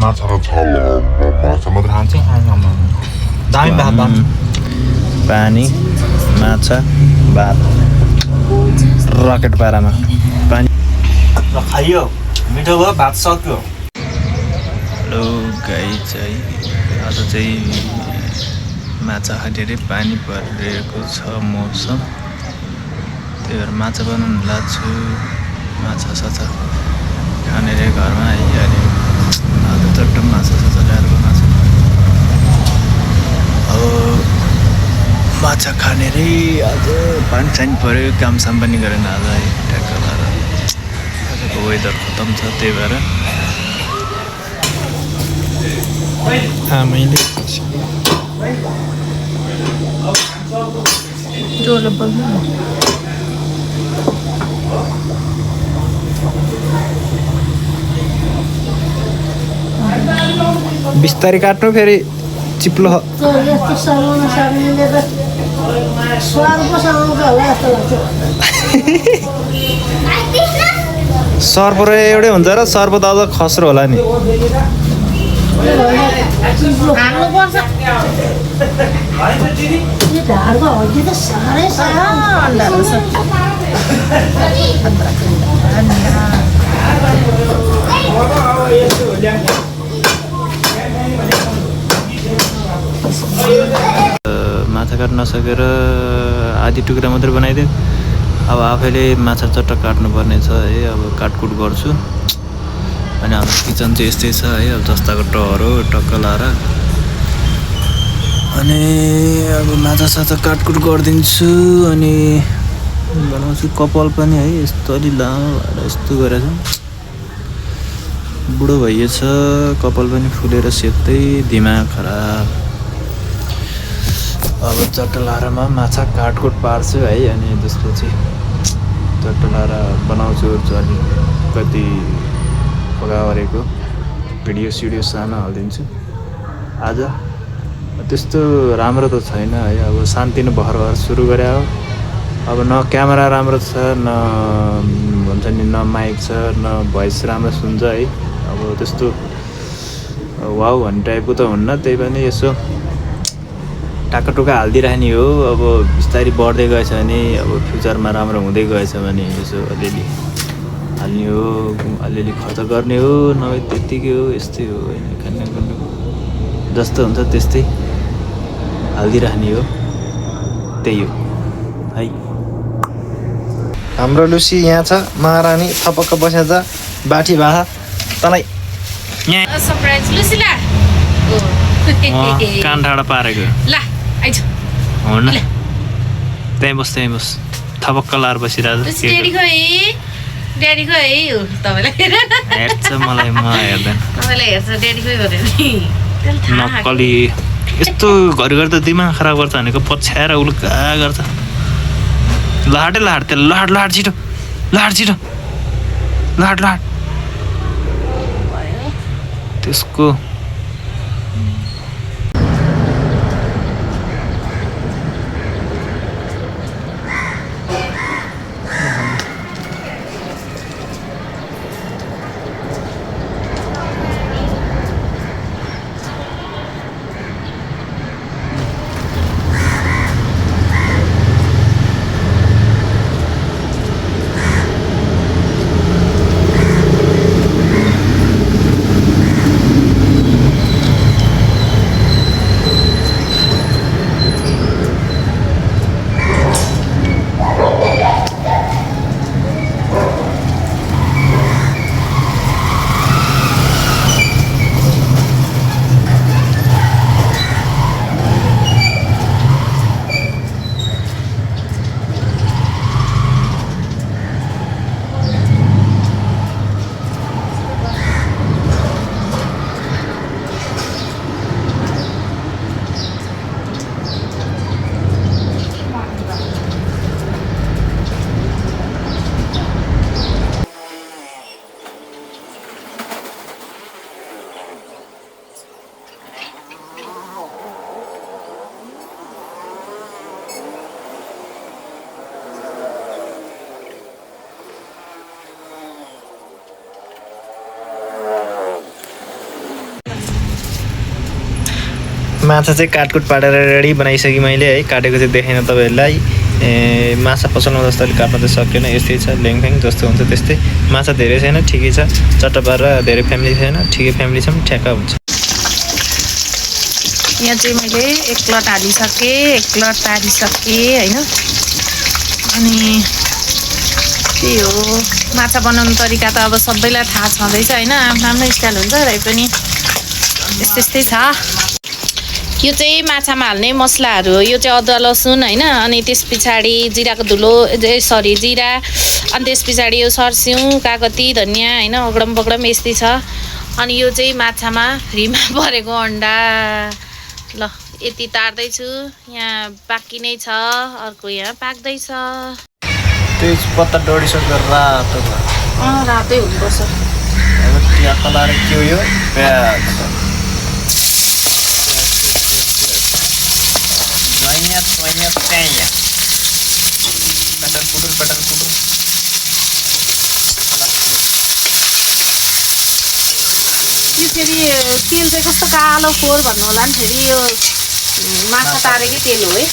माछाको झोल माछा मात्र खान्छ दामी भात पानी माछा भात रकेट पारामा पानी र खाइयो मिठो भयो भात सक्यो। हेलो गाई चाहिँ आज चाहिँ माछा खाँदै पानी परेको छ मौसम, त्यही भएर माछा बनाउनु लाग्छु। माछा साछा खाने रे घरमा आइहाल्यो। आज चट्ट माछा साछा ल्याएर बनाएको छ। अब माछा खाने रे आज पानी सानी पऱ्यो, काम साम पनि गरेन आज है ट्याक्क लाएर। आजको वेदर खतम छ त्यही भएर आमैले बिस्तारै काट्नु फेरि चिप्लो सर्प र एउटै हुन्छ र सर्प त अझ खस्रो होला नि। माछा काट्न नसकेर आधी टुक्रा मात्रै बनाइदियो। अब आफैले माछा चट्ट काट्नुपर्ने छ है। अब काटकुट गर्छु। अनि हाम्रो किचन चाहिँ यस्तै छ है। अब जस्ताको टहरो टक्क लाएर अनि अब माछा साछा काटकुट गरिदिन्छु अनि बनाउँछु। कपाल पनि है यस्तो अलि लामो भएर यस्तो गरेर बुढो भइएछ, कपाल पनि फुलेर सेक्दै दिमाग खराब। अब चट्ट लाएर माछा काटकुट पार्छु है। अनि त्यसपछि चट्ट लाएर बनाउँछु अलि कति पकावरेको भिडियो सिडियो सानो हालिदिन्छु। आज त्यस्तो राम्रो त छैन है। अब शान्ति नै भर भर सुरु गरे हो। अब न क्यामेरा राम्रो छ, न भन्छ नि न माइक छ, न भोइस राम्रो सुन्छ है। अब त्यस्तो वाउ भन्ने टाइपको त हुन्न। त्यही पनि यसो टाक्का टुक्का हालिदिइराख्ने हो। अब बिस्तारै बढ्दै गएछ भने अब फ्युचरमा राम्रो हुँदै गएछ भने यसो अलिअलि हाल्ने हो, अलिअलि खर्च गर्ने हो, नभए त्यत्तिकै हो। यस्तै हो होइन, खाने जस्तो हुन्छ त्यस्तै हालिदिइराख्ने हो। त्यही हो है। हाम्रो लुसी यहाँ छ, महारानी थपक्क बसेछ बाठी भाषा तँलाई सरप्राइज लुसीला कान ठाडा पारेको हो न। त्यहीँ बस थपक्क लाएर बसिरहेको ड्याडी खोइ हो तपाईँलाई हेर्छ मलाई, म हेर्दैन। तपाईँलाई हेर्छ ड्याडी खोइ भनेर नि नक्कली यस्तो घरिघरि त दिमाग खराब गर्छ भनेको पछ्याएर उल्का गर्छ। लाड छिटो त्यसको माछा चाहिँ काटकुट पारेर रेडी बनाइसकेँ मैले है। काटेको चाहिँ देखेन तपाईँहरूलाई। माछा पसलमा जस्तो अलिक काट्न चाहिँ सकेन, यस्तै छ ल्याङफ्याङ जस्तो हुन्छ त्यस्तै। माछा धेरै छैन, ठिकै छ। चट्ट पारेर धेरै फ्यामिली छैन, ठिकै फ्यामिली छ पनि ठ्याक्क हुन्छ। यहाँ चाहिँ मैले एक प्लट हालिसकेँ, एक प्लट तारिसकेँ होइन। अनि त्यही हो, माछा बनाउनु तरिका त अब सबैलाई थाहा छँदैछ होइन। आफ्नो आफ्नो स्टाइल हुन्छ, र पनि यस्तै छ। यो चाहिँ माछामा हाल्ने मसलाहरू हो। यो चाहिँ अदुवा लसुन होइन, अनि त्यस पछाडि जिराको धुलो, सरी जिरा, अनि त्यस पछाडि यो सर्स्यौँ, कागती, धनियाँ होइन, अगडम बगडम यस्तै छ। अनि यो चाहिँ माछामा फ्रीमा परेको अन्डा। ल यति तार्दैछु, यहाँ बाँकी नै छ, अर्को यहाँ पाक्दैछ। तेजपत्ता डढिसक्यो रातो भयो। रातै हुनुपर्छ। अब चिया कलाएर के हो यो प्याज पटल कुटुर त्यसरी तेल चाहिँ कस्तो कालो फोहोर भन्नु होला नि। फेरि यो माछा तारेकै तेल हो है।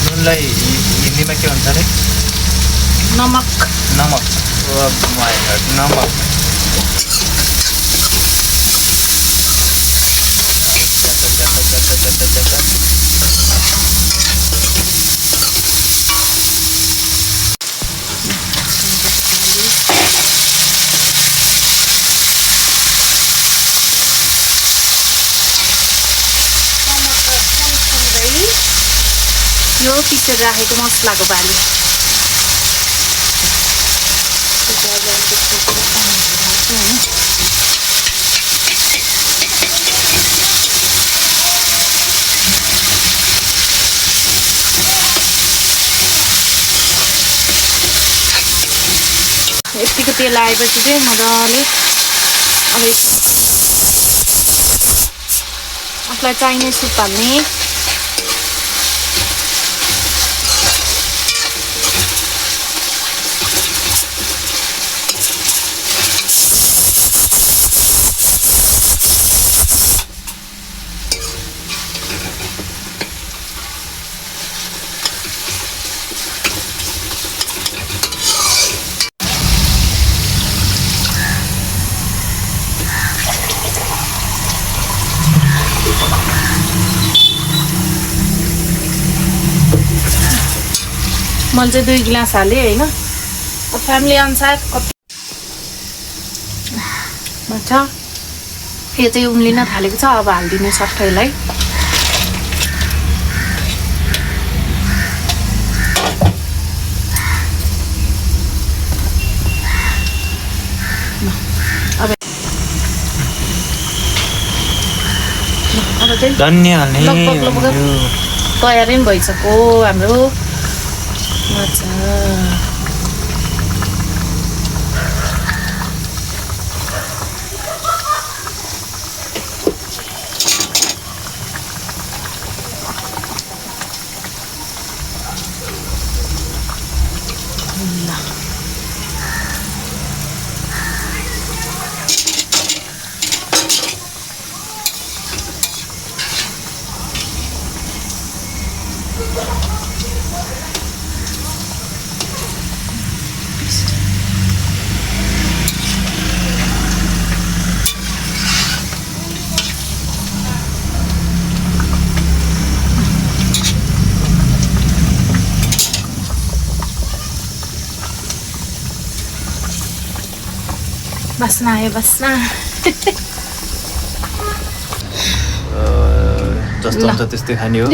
नुनलाई हिन्दीमा के भन्छ अरे? नमक। नमक। नमक। यो पिसेर राखेको मसलाको बाली। यतिको तेल आएपछि चाहिँ मजाले अब आफूलाई चाहिने सुप हाल्ने। मैले चाहिँ 2 गिलास हालेँ होइन। फ्यामिली अनुसार कति भन्छ। यो चाहिँ उम्लिन थालेको छ, अब हालिदिनु सक्छ यसलाई। अब चाहिँ धनियाँ हाल्ने। लगभग तयारी पनि भइसक्यो हाम्रो माछा। बस्ना आयो बस्ना। जस्तो हुन्छ त्यस्तै खाने हो।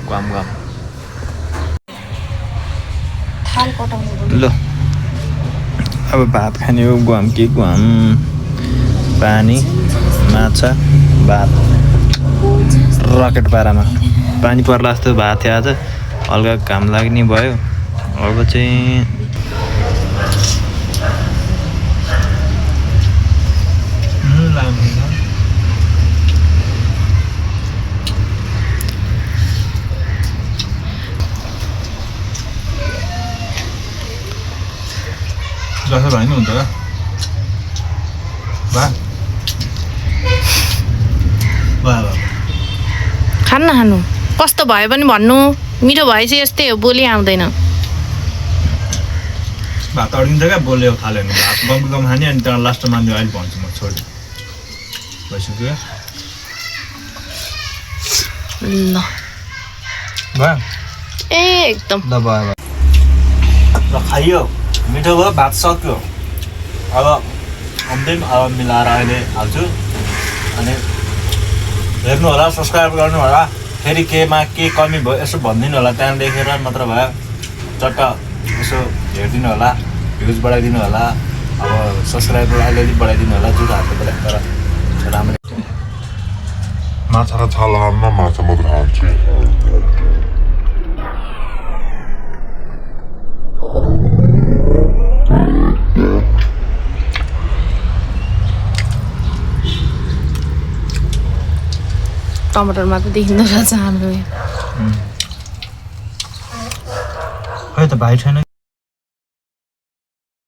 घाम घाम थाल कटाउनु। ल अब भात खाने हो। गुवाम कि गुवाम, पानी, माछा, भात। रकेट पारामा पानी पर्ला जस्तो भएको थियो आज। हल्का घाम लाग्ने भयो। अब चाहिँ जस्तो भयो नि हुन्छ वाह वाह वाह खानु न खानु कस्तो भयो पनि भन्नु मिठो भएपछि यस्तै हो बोली आउँदैन भात अडिन्छ क्या बोल्यो थाल्यो भने भात गम खाने अनि त्यहाँ लास्टमा मान्यो अहिले भन्छु म छोड्यो भइसक्यो ल भयो एकदम ल भयो र खाइयो मिठो भयो भात सक्यो अब अन्तिम अब मिलाएर अहिले हाल्छु अनि हेर्नु होला सब्सक्राइब गर्नु होला फेरि केमा के कमी भयो यसो भनिदिनु होला त्यहाँ लेखेर मात्र भयो चट्ट यसो हेरिदिनु होला भ्युज बढाइदिनु होला अब सब्सक्राइबर अलिअलि बढाइदिनु होला जुन हातले तर राम्रो माछाको छालामा माछा मात्र हाल्छु टमाटर मात्र देखिँदो रहेछ हाम्रो खै त भाइ छैन